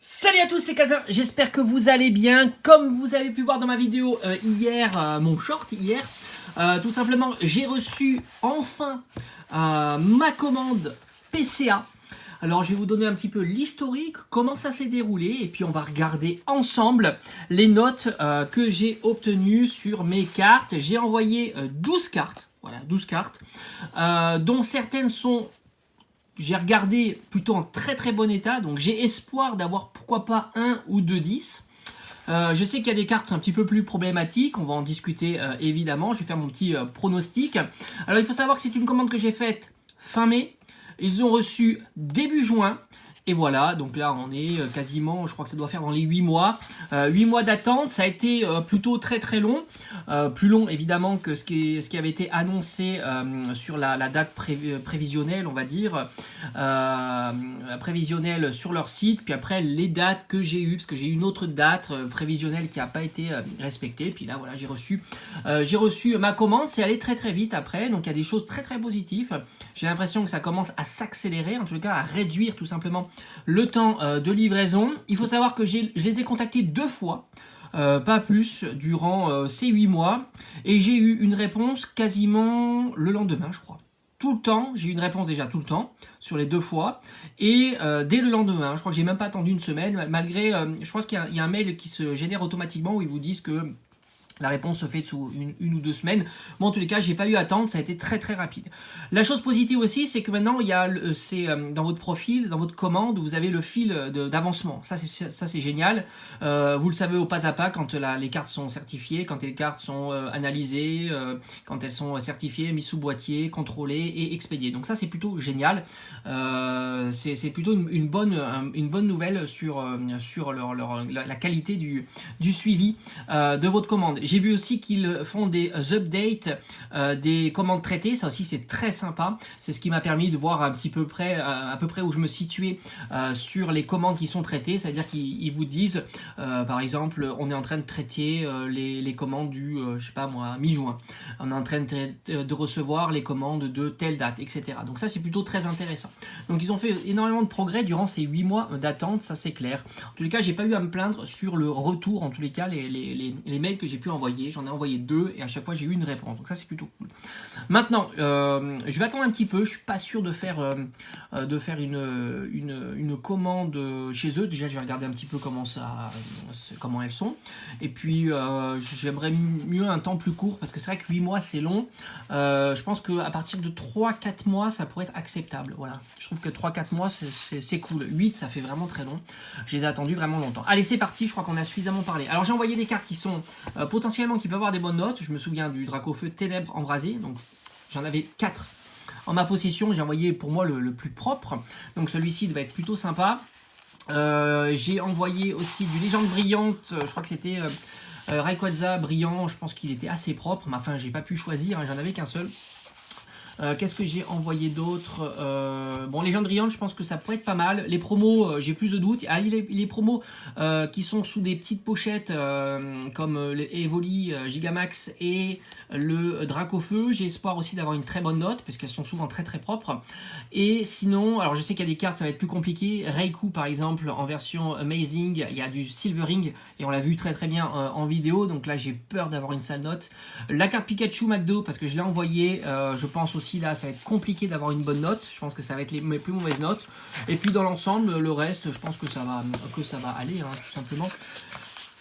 Salut à tous, c'est Kazin, j'espère que vous allez bien. Comme vous avez pu voir dans ma vidéo hier, mon short hier, tout simplement j'ai reçu enfin ma commande PCA. Alors je vais vous donner un petit peu l'historique, comment ça s'est déroulé, et puis on va regarder ensemble les notes que j'ai obtenues sur mes cartes. J'ai envoyé 12 cartes, voilà 12 cartes, dont certaines sont... J'ai regardé plutôt en très bon état, donc j'ai espoir d'avoir pourquoi pas un ou deux 10. Je sais qu'il y a des cartes un petit peu plus problématiques, on va en discuter évidemment, je vais faire mon petit pronostic. Alors il faut savoir que c'est une commande que j'ai faite fin mai, ils ont reçu début juin. Et voilà, donc là on est quasiment, je crois que ça doit faire dans les 8 mois. 8 mois d'attente, ça a été plutôt très long. Plus long évidemment que ce qui avait été annoncé sur la date prévisionnelle, on va dire. Prévisionnelle sur leur site. Puis après les dates que j'ai eues, parce que j'ai eu une autre date prévisionnelle qui n'a pas été respectée. Puis là voilà, j'ai reçu ma commande, c'est allé très vite après. Donc il y a des choses très positives. J'ai l'impression que ça commence à s'accélérer, en tout cas à réduire tout simplement le temps de livraison. Il faut savoir que je les ai contactés 2 fois, pas plus, durant ces 8 mois. Et j'ai eu une réponse quasiment le lendemain, je crois. Tout le temps, j'ai eu une réponse déjà tout le temps, sur les 2 fois. Et dès le lendemain, je crois que j'ai même pas attendu une semaine, malgré, je pense qu'il y a un mail qui se génère automatiquement où ils vous disent que la réponse se fait sous une ou 2 semaines. Moi, en tous les cas, j'ai pas eu à attendre, ça a été très rapide. La chose positive aussi, c'est que maintenant, il y a dans votre profil, dans votre commande, vous avez le fil d'avancement. Ça, c'est génial. Vous le savez au pas à pas quand les cartes sont certifiées, quand les cartes sont analysées, quand elles sont certifiées, mises sous boîtier, contrôlées et expédiées. Donc ça, c'est plutôt génial. C'est plutôt une bonne nouvelle sur la qualité du suivi de votre commande. J'ai vu aussi qu'ils font des updates des commandes traitées. Ça aussi, c'est très sympa. C'est ce qui m'a permis de voir à peu près où je me situais sur les commandes qui sont traitées. C'est-à-dire qu'ils vous disent, par exemple, on est en train de traiter les commandes du, je sais pas moi, mi-juin. On est en train de recevoir les commandes de telle date, etc. Donc ça, c'est plutôt très intéressant. Donc ils ont fait énormément de progrès durant ces 8 mois d'attente, ça c'est clair. En tous les cas, j'ai pas eu à me plaindre sur le retour, en tous les cas, les mails que j'ai pu envoyer. J'en ai envoyé 2 et à chaque fois j'ai eu une réponse. Donc ça c'est plutôt cool. Maintenant, je vais attendre un petit peu. Je suis pas sûr de faire une commande chez eux. Déjà, je vais regarder un petit peu comment elles sont. Et puis, j'aimerais mieux un temps plus court parce que c'est vrai que 8 mois c'est long. Je pense qu'à partir de 3-4 mois, ça pourrait être acceptable. Voilà. Je trouve que 3-4 mois c'est cool. 8, ça fait vraiment très long. Je les ai attendus vraiment longtemps. Allez, c'est parti. Je crois qu'on a suffisamment parlé. Alors, j'ai envoyé des cartes qui sont potentiellement qui peuvent avoir des bonnes notes. Je me souviens du Dracofeu Ténèbres embrasé, donc j'en avais 4 en ma possession. J'ai envoyé pour moi le plus propre, donc celui-ci devait être plutôt sympa. J'ai envoyé aussi du Légende Brillante, je crois que c'était Rayquaza brillant, je pense qu'il était assez propre, mais enfin j'ai pas pu choisir, hein, j'en avais qu'un seul. Qu'est-ce que j'ai envoyé d'autre? Bon, Légende Brillante, je pense que ça pourrait être pas mal. Les promos, j'ai plus de doutes. Ah, les promos qui sont sous des petites pochettes comme les Evoli, Gigamax et le Dracofeu. J'ai espoir aussi d'avoir une très bonne note parce qu'elles sont souvent très propres. Et sinon, alors je sais qu'il y a des cartes, ça va être plus compliqué. Reiku par exemple en version Amazing, il y a du Silvering et on l'a vu très bien en vidéo. Donc là, j'ai peur d'avoir une sale note. La carte Pikachu McDo parce que je l'ai envoyée, je pense aussi là ça va être compliqué d'avoir une bonne note. Je pense que ça va être mes plus mauvaises notes. Et puis dans l'ensemble, le reste, je pense que ça va aller, hein, tout simplement.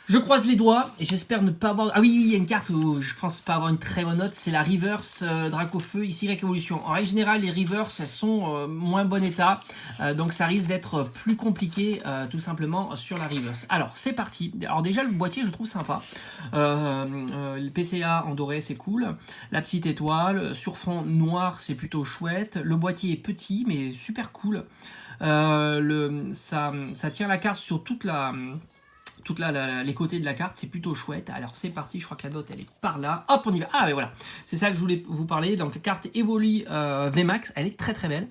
Je croise les doigts et j'espère ne pas avoir... Ah oui, il y a une carte où je pense pas avoir une très bonne note, c'est la Reverse Dracofeu, ici Evolution. En règle générale, les Reverse, elles sont moins bon état, donc ça risque d'être plus compliqué tout simplement sur la Reverse. Alors, c'est parti. Alors déjà, le boîtier, je trouve sympa. Le PCA en doré, c'est cool. La petite étoile, sur fond noir, c'est plutôt chouette. Le boîtier est petit, mais super cool. Ça tient la carte sur toute les côtés de la carte, c'est plutôt chouette. Alors c'est parti, je crois que la note elle est par là. Hop, on y va. Ah mais voilà, c'est ça que je voulais vous parler. Donc la carte Evoli VMAX, elle est très belle.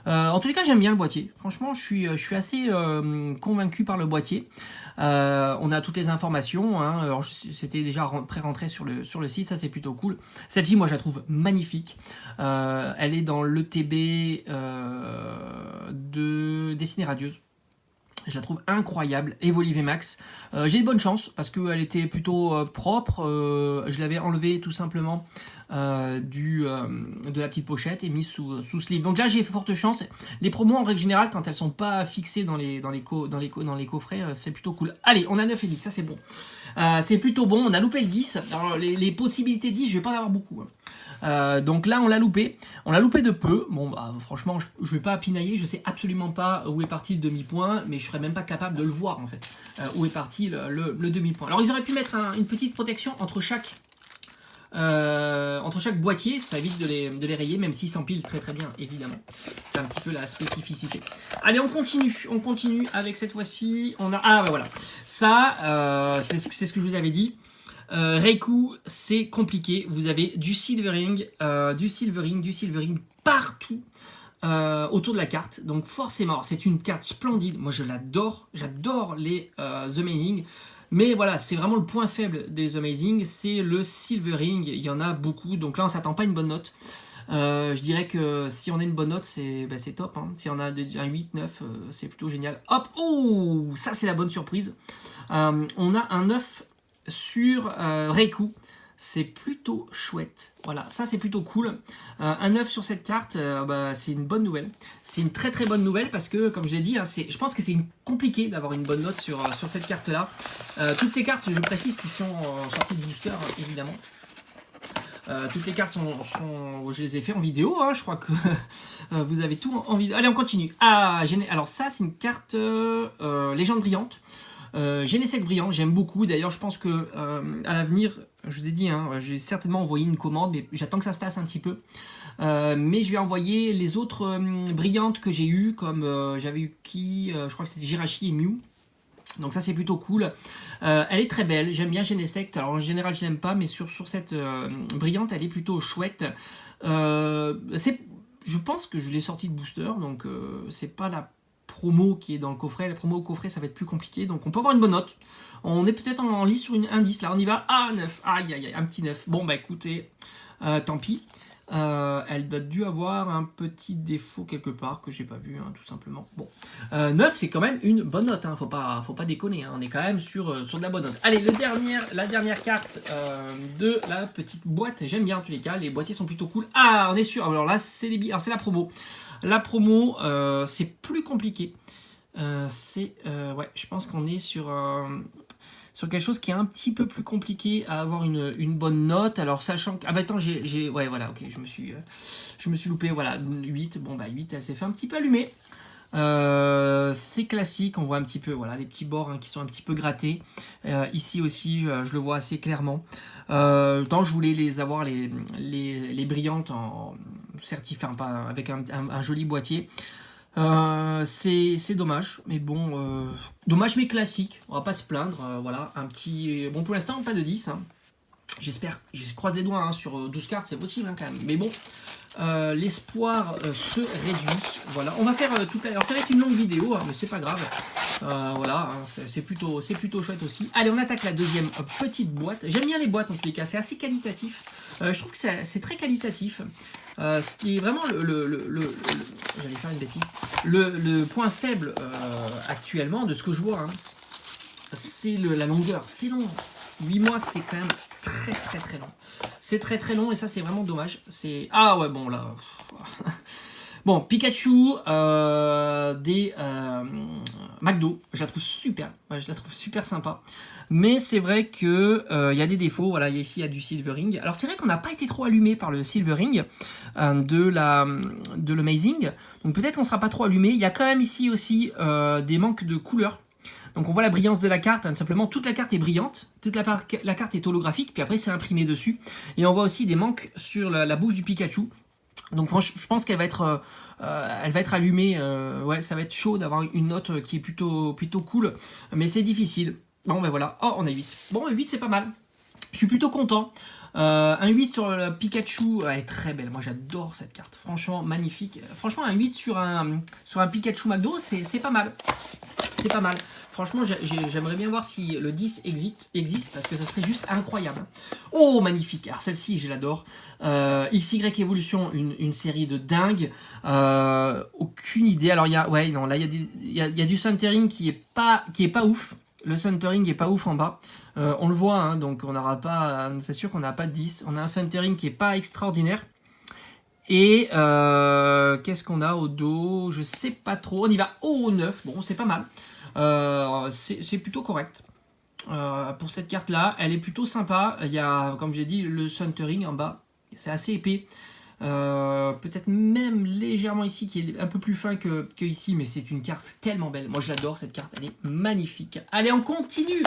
En tous les cas, j'aime bien le boîtier. Franchement, je suis assez convaincu par le boîtier. On a toutes les informations. Hein. Alors, c'était déjà pré-rentré sur le site. Ça, c'est plutôt cool. Celle-ci, moi, je la trouve magnifique. Elle est dans l'ETB de Destinée Radieuse. Je la trouve incroyable, Evolive Max. J'ai de bonnes chances parce qu'elle était plutôt propre. Je l'avais enlevée tout simplement de la petite pochette et mise sous slip. Donc là, j'ai forte chance. Les promos, en règle générale, quand elles sont pas fixées dans les coffrets, c'est plutôt cool. Allez, on a 9,5, ça c'est bon. C'est plutôt bon, on a loupé le 10. Alors, les possibilités 10, je vais pas en avoir beaucoup. Donc là, on l'a loupé. On l'a loupé de peu. Bon, bah, franchement, je vais pas pinailler. Je sais absolument pas où est parti le demi-point, mais je serais même pas capable de le voir en fait. Où est parti le demi-point. Alors, ils auraient pu mettre une petite protection entre chaque boîtier. Ça évite de les rayer, même s'ils s'empilent très très bien, évidemment. C'est un petit peu la spécificité. Allez, on continue. On continue avec cette fois-ci. On a bah voilà. Ça, c'est ce que je vous avais dit. Reiku, c'est compliqué. Vous avez du silvering partout autour de la carte. Donc forcément, c'est une carte splendide. Moi, je l'adore. J'adore les The Amazing. Mais voilà, c'est vraiment le point faible des The Amazing. C'est le silvering. Il y en a beaucoup. Donc là, on s'attend pas à une bonne note. Je dirais que si on a une bonne note, c'est top. Hein. Si on a un 8, 9, c'est plutôt génial. Hop, oh, ça c'est la bonne surprise. On a un 9 sur Reiku, c'est plutôt chouette. Voilà, ça c'est plutôt cool. Un 9 sur cette carte, c'est une bonne nouvelle. C'est une très très bonne nouvelle parce que, comme je l'ai dit, hein, je pense que c'est compliqué d'avoir une bonne note sur cette carte-là. Toutes ces cartes, je précise, qui sont sorties de booster, évidemment. Toutes les cartes je les ai fait en vidéo, hein, je crois que vous avez tout en vidéo. Allez, on continue. Alors ça, c'est une carte légende brillante. Genesect brillant, j'aime beaucoup. D'ailleurs, je pense que à l'avenir, je vous ai dit, hein, j'ai certainement envoyé une commande, mais j'attends que ça se tasse un petit peu. Mais je vais envoyer les autres brillantes que j'ai eues, comme j'avais eu je crois que c'était Jirachi et Mew. Donc ça c'est plutôt cool. Elle est très belle, j'aime bien Genesect. Alors en général je l'aime pas, mais sur cette brillante elle est plutôt chouette. Je pense que je l'ai sortie de booster, donc c'est pas la promo qui est dans le coffret. La promo au coffret ça va être plus compliqué, donc on peut avoir une bonne note. On est peut-être en lice sur un 10, là on y va. 9, aïe aïe aïe, un petit 9. Bon bah écoutez, tant pis. Elle doit dû avoir un petit défaut quelque part que j'ai pas vu, hein, tout simplement. Bon, 9 c'est quand même une bonne note, hein, faut pas déconner, hein, on est quand même sur de la bonne note. Allez, la dernière carte de la petite boîte, j'aime bien en tous les cas, les boîtiers sont plutôt cool. On est sûr, alors là c'est la promo. La promo, c'est plus compliqué. Ouais, je pense qu'on est sur quelque chose qui est un petit peu plus compliqué à avoir une bonne note. Alors sachant que... attends, ouais, voilà, ok, je me suis loupé, voilà, 8. Bon, bah 8, elle s'est fait un petit peu allumer. C'est classique, on voit un petit peu, voilà, les petits bords, hein, qui sont un petit peu grattés. Ici aussi, je le vois assez clairement. Je voulais les avoir, les brillantes en certifié, enfin, pas, avec un joli boîtier. C'est dommage, mais bon, dommage mais classique, on va pas se plaindre, voilà, un petit... Bon, pour l'instant, pas de 10, hein. J'espère, je croise les doigts, hein, sur 12 cartes, c'est possible, hein, quand même, mais bon, l'espoir se réduit, voilà, on va faire toute la... Alors, ça va être une longue vidéo, hein, mais c'est pas grave, voilà, hein, c'est plutôt chouette aussi. Allez, on attaque la deuxième petite boîte. J'aime bien les boîtes, en tous les cas, c'est assez qualitatif, je trouve que c'est très qualitatif. Ce qui est vraiment j'allais faire une bêtise, le point faible actuellement de ce que je vois, hein, c'est la longueur. C'est long, 8 mois c'est quand même très très très long. C'est très très long et ça c'est vraiment dommage. Ouais, bon là... Bon, Pikachu des McDo, je la trouve super, ouais, je la trouve super sympa. Mais c'est vrai que y a des défauts. Voilà, ici il y a du silvering. Alors c'est vrai qu'on n'a pas été trop allumé par le silvering de l'Amazing. Donc peut-être qu'on ne sera pas trop allumé. Il y a quand même ici aussi des manques de couleurs. Donc on voit la brillance de la carte, hein, simplement toute la carte est brillante, toute la carte est holographique, puis après c'est imprimé dessus. Et on voit aussi des manques sur la bouche du Pikachu. Donc je pense qu'elle va être allumée, ouais, ça va être chaud d'avoir une note qui est plutôt cool, mais c'est difficile. Bon ben voilà, on a 8. Bon, 8 c'est pas mal, je suis plutôt content. Un 8 sur le Pikachu, elle est très belle, moi j'adore cette carte, franchement magnifique. Franchement un 8 sur un Pikachu McDo, c'est pas mal. C'est pas mal. franchement, j'aimerais bien voir si le 10 existe parce que ça serait juste incroyable. Oh, magnifique. Alors celle-ci, je l'adore. XY Evolution, une série de dingue. Aucune idée. Alors, ouais, non, là, il y a du centering qui est pas ouf. Le centering est pas ouf en bas. On le voit, hein, donc on n'aura pas. C'est sûr qu'on n'a pas de 10. On a un centering qui est pas extraordinaire. Et qu'est-ce qu'on a au dos? Je sais pas trop. On y va au 9. Bon, c'est pas mal. C'est plutôt correct. Pour cette carte-là, elle est plutôt sympa. Il y a, comme j'ai dit, le centering en bas. C'est assez épais. Peut-être même légèrement ici, qui est un peu plus fin que ici, mais c'est une carte tellement belle. Moi, je l'adore, cette carte. Elle est magnifique. Allez, on continue,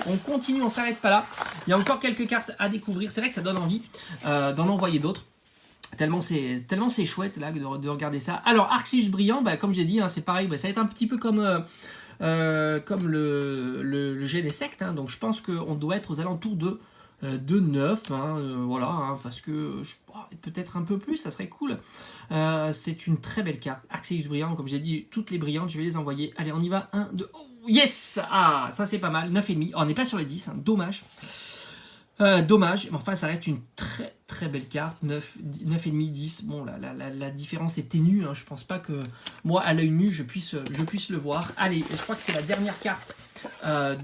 on s'arrête pas là. Il y a encore quelques cartes à découvrir. C'est vrai que ça donne envie d'en envoyer d'autres. Tellement c'est chouette là de regarder ça. Alors, Arceus Brillant, bah, comme j'ai dit, hein, c'est pareil. Bah, ça va être un petit peu comme le jet des sectes. Hein, donc, je pense qu'on doit être aux alentours de 9, hein, voilà, hein, parce que peut-être un peu plus, ça serait cool. C'est une très belle carte. Arceus Brillant, comme j'ai dit, toutes les brillantes, je vais les envoyer. Allez, on y va. 1, 2, oh, yes! Ah, ça c'est pas mal. 9,5. Oh, on n'est pas sur les 10, hein, dommage. Dommage, mais enfin ça reste une très très belle carte, 9,5, 10, bon la différence est ténue, hein. Je pense pas que moi à l'œil nu je puisse le voir. Allez, je crois que c'est la dernière carte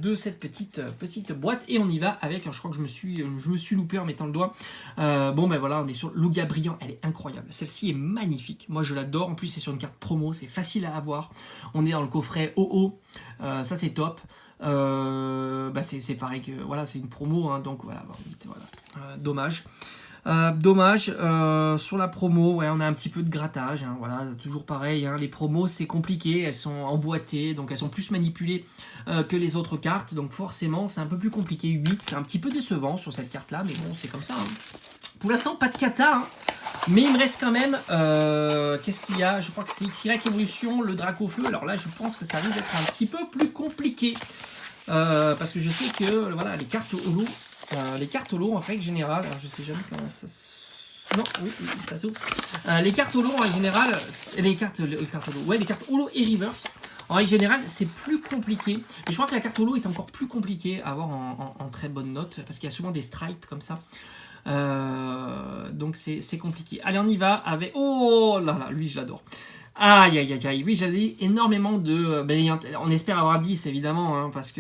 de cette petite boîte et on y va avec, je crois que je me suis loupé en mettant le doigt. Bon ben voilà, on est sur Lugia Brillant, elle est incroyable, celle-ci est magnifique, moi je l'adore, en plus c'est sur une carte promo, c'est facile à avoir, on est dans le coffret OO, ça c'est top. Bah c'est pareil que voilà, c'est une promo, hein, donc voilà, vite, voilà. Dommage. Sur la promo, ouais, on a un petit peu de grattage, hein, voilà, toujours pareil, hein, les promos c'est compliqué, elles sont emboîtées, donc elles sont plus manipulées que les autres cartes, donc forcément c'est un peu plus compliqué. 8, c'est un petit peu décevant sur cette carte là, mais bon, c'est comme ça, hein. Pour l'instant, pas de kata, hein, mais il me reste quand même, qu'est-ce qu'il y a? Je crois que c'est XY Evolution, le Dracofeu. Alors là, je pense que ça risque d'être un petit peu plus compliqué, parce que je sais que voilà, les cartes holo en règle générale, alors je sais jamais comment ça se... Non, oui, ça s'ouvre. Les cartes holo en règle générale, les cartes holo et reverse, en règle générale, c'est plus compliqué. Et je crois que la carte holo est encore plus compliquée à avoir en très bonne note, parce qu'il y a souvent des stripes comme ça. Donc c'est compliqué. Allez, on y va avec... Oh là là, lui je l'adore. Aïe aïe aïe aïe, oui j'avais énormément de brillantes. On espère avoir 10 évidemment, hein, parce que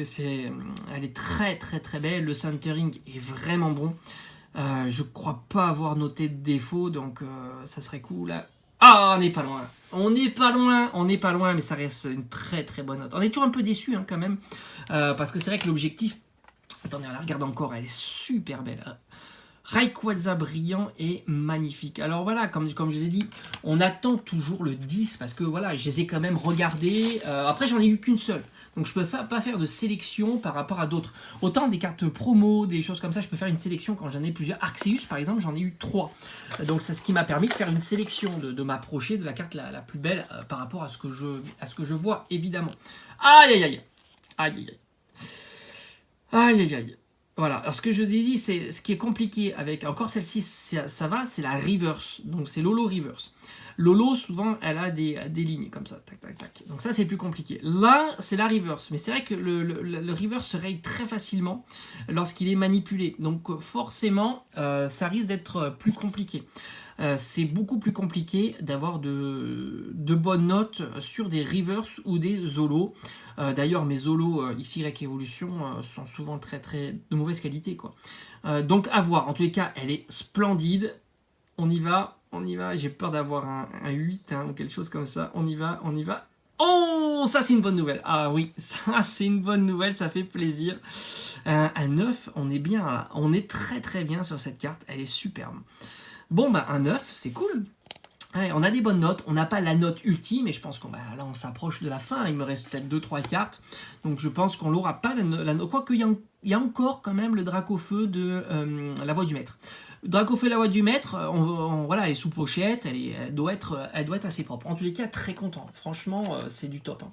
elle est très très très belle. Le centering est vraiment bon. Je crois pas avoir noté de défaut, donc ça serait cool. Ah, on n'est pas loin. On n'est pas loin, mais ça reste une très très bonne note. On est toujours un peu déçu, hein, quand même, parce que c'est vrai que l'objectif... Attendez, on la regarde encore, elle est super belle. Rayquaza Brillant est magnifique. Alors voilà, comme je vous ai dit, on attend toujours le 10 parce que voilà, je les ai quand même regardés. Après, j'en ai eu qu'une seule. Donc je peux pas faire de sélection par rapport à d'autres. Autant des cartes promo, des choses comme ça, je peux faire une sélection quand j'en ai plusieurs. Arceus, par exemple, j'en ai eu 3. Donc c'est ce qui m'a permis de faire une sélection, de m'approcher de la carte la plus belle par rapport à ce que je vois, évidemment. Aïe aïe aïe. Aïe aïe aïe. Aïe aïe aïe. Voilà, alors ce que je vous ai dit, c'est ce qui est compliqué avec, encore celle-ci, ça va, c'est la reverse, donc c'est l'holo reverse. L'holo, souvent, elle a des lignes comme ça, tac, tac, tac. Donc ça, c'est plus compliqué. Là, c'est la reverse, mais c'est vrai que le reverse se raye très facilement lorsqu'il est manipulé. Donc forcément, ça risque d'être plus compliqué. C'est beaucoup plus compliqué d'avoir de bonnes notes sur des reverse ou des holos. D'ailleurs, mes holos XY Evolution sont souvent très très de mauvaise qualité, quoi. Donc à voir. En tous les cas, elle est splendide. On y va. J'ai peur d'avoir un 8, hein, ou quelque chose comme ça. On y va. Oh, ça c'est une bonne nouvelle. Ah oui, ça c'est une bonne nouvelle, ça fait plaisir. Un 9, on est bien là. On est très très bien sur cette carte. Elle est superbe. Bon, bah un 9, c'est cool. Ouais, on a des bonnes notes, on n'a pas la note ultime, et je pense qu'on là on s'approche de la fin, il me reste peut-être 2-3 cartes, donc je pense qu'on n'aura pas la note, quoique il y a encore quand même le Dracofeu de la Voix du Maître. Dracofeu de la Voix du Maître, voilà, elle est sous pochette, elle doit être assez propre. En tous les cas, très content, franchement, c'est du top. Hein.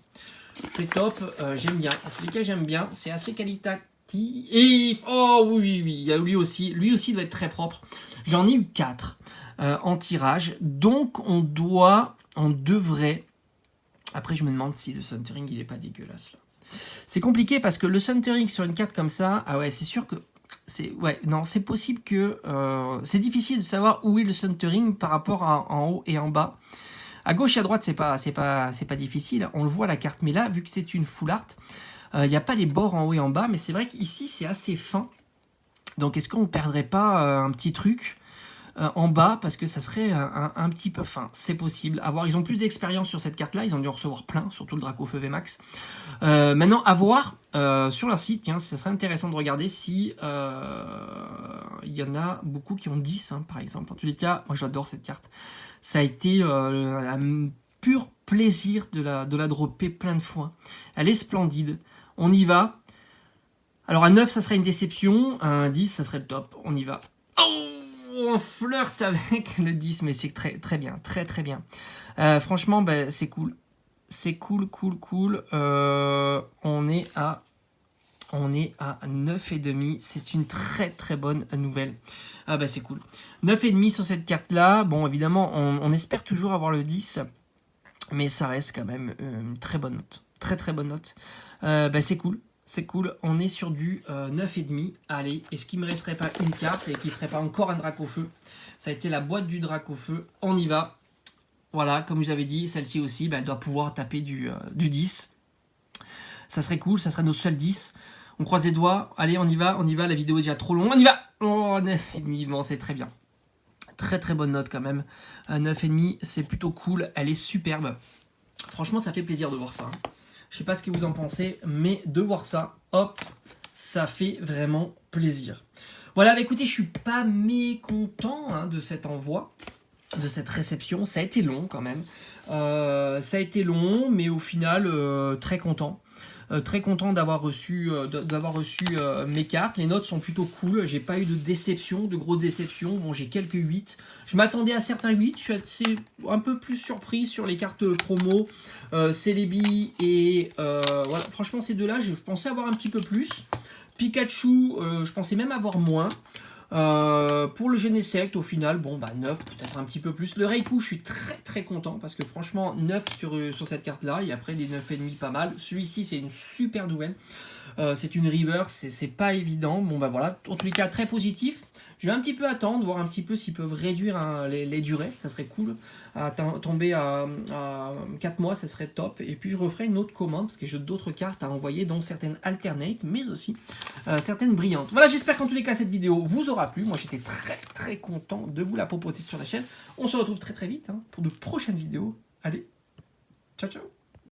C'est top, j'aime bien, en tous les cas j'aime bien, c'est assez qualitatif. Et oh oui, lui aussi doit être très propre. J'en ai eu 4 en tirage, donc on devrait. Après, je me demande si le centering il est pas dégueulasse là. C'est compliqué parce que le Suntoring sur une carte comme ça, ah ouais, c'est sûr que c'est possible que c'est difficile de savoir où est le Suntoring par rapport à en haut et en bas. À gauche et à droite, c'est pas difficile. On le voit la carte, mais là, vu que c'est une full art, il n'y a pas les bords en haut et en bas, mais c'est vrai qu'ici c'est assez fin. Donc est-ce qu'on ne perdrait pas un petit truc en bas parce que ça serait un petit peu fin? C'est possible. À voir, ils ont plus d'expérience sur cette carte-là, ils ont dû en recevoir plein, surtout le Dracofeu VMAX. Maintenant, à voir sur leur site, tiens, ça serait intéressant de regarder si il y en a beaucoup qui ont 10, hein, par exemple. En tous les cas, moi j'adore cette carte. Ça a été un pur plaisir de la dropper plein de fois. Elle est splendide. On y va. Alors un 9, ça serait une déception. Un 10, ça serait le top. On y va. Oh, on flirte avec le 10, mais c'est très, très bien. Très, très bien. Franchement, ben, c'est cool. C'est cool. On est à 9,5. C'est une très, très bonne nouvelle. Ah bah c'est cool. 9,5 sur cette carte-là. Bon, évidemment, on espère toujours avoir le 10. Mais ça reste quand même une très bonne note. Très, très bonne note. Bah c'est cool. C'est cool, on est sur du 9,5. Allez, est-ce qu'il ne me resterait pas une carte et qu'il ne serait pas encore un Dracofeu? Ça a été la boîte du Dracofeu, on y va. Voilà, comme je vous avais dit, celle-ci aussi, bah, elle doit pouvoir taper du 10. Ça serait cool, ça serait notre seul 10. On croise les doigts, allez, on y va, la vidéo est déjà trop longue, on y va. Oh, 9,5, bon, c'est très bien. Très très bonne note quand même. 9,5, c'est plutôt cool, elle est superbe. Franchement, ça fait plaisir de voir ça. Je sais pas ce que vous en pensez, mais de voir ça, hop, ça fait vraiment plaisir. Voilà, bah écoutez, je suis pas mécontent hein, de cet envoi, de cette réception. Ça a été long quand même. Ça a été long, mais au final, très content. Très content d'avoir reçu, mes cartes. Les notes sont plutôt cool. J'ai pas eu de déception, de grosses déceptions. Bon, j'ai quelques 8. Je m'attendais à certains 8. Je suis un peu plus surpris sur les cartes promo. Celebi et... voilà. Franchement, ces deux-là, je pensais avoir un petit peu plus. Pikachu, je pensais même avoir moins. Pour le Genesect, au final, bon, bah 9, peut-être un petit peu plus. Le Raikou, je suis très très content parce que franchement, 9 sur cette carte-là, et après des 9,5 pas mal. Celui-ci, c'est une super nouvelle. C'est une river, c'est pas évident. Bon, bah voilà, en tous les cas, très positif. Je vais un petit peu attendre, voir un petit peu s'ils peuvent réduire hein, les durées, ça serait cool. Tomber à 4 mois, ça serait top. Et puis je referai une autre commande, parce que j'ai d'autres cartes à envoyer, dont certaines alternate, mais aussi certaines brillantes. Voilà, j'espère qu'en tous les cas, cette vidéo vous aura plu. Moi, j'étais très très content de vous la proposer sur la chaîne. On se retrouve très très vite hein, pour de prochaines vidéos. Allez, ciao ciao.